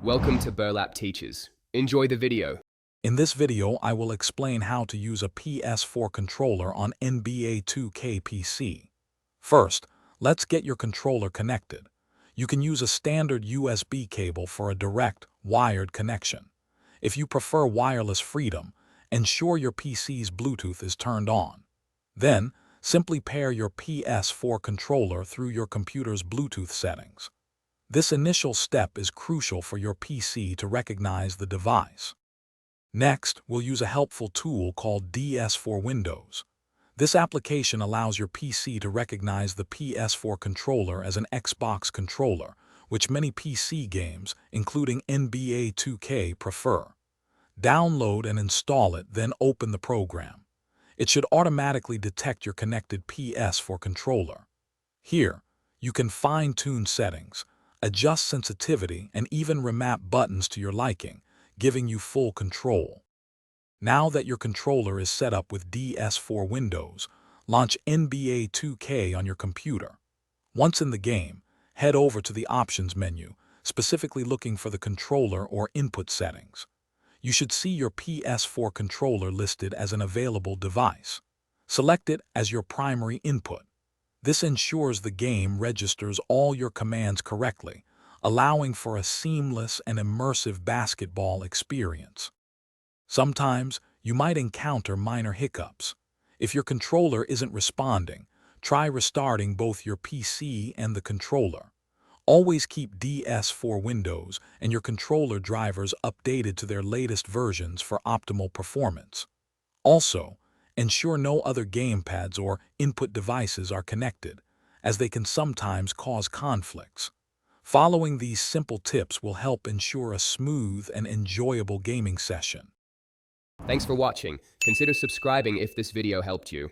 Welcome to Burlap Teachers. Enjoy the video. In this video, I will explain how to use a PS4 controller on NBA 2K PC. First, let's get your controller connected. You can use a standard USB cable for a direct, wired connection. If you prefer wireless freedom, ensure your PC's Bluetooth is turned on. Then, simply pair your PS4 controller through your computer's Bluetooth settings. This initial step is crucial for your PC to recognize the device. Next, we'll use a helpful tool called DS4 Windows. This application allows your PC to recognize the PS4 controller as an Xbox controller, which many PC games, including NBA 2K, prefer. Download and install it, then open the program. It should automatically detect your connected PS4 controller. Here, you can fine-tune settings, adjust sensitivity, and even remap buttons to your liking, giving you full control. Now that your controller is set up with DS4 Windows, launch NBA 2K on your computer. Once in the game, head over to the Options menu, specifically looking for the controller or input settings. You should see your PS4 controller listed as an available device. Select it as your primary input. This ensures the game registers all your commands correctly, allowing for a seamless and immersive basketball experience. Sometimes, you might encounter minor hiccups. If your controller isn't responding, try restarting both your PC and the controller. Always keep DS4 Windows and your controller drivers updated to their latest versions for optimal performance. Also, ensure no other gamepads or input devices are connected, as they can sometimes cause conflicts. Following these simple tips will help ensure a smooth and enjoyable gaming session. Thanks for watching. Consider subscribing if this video helped you.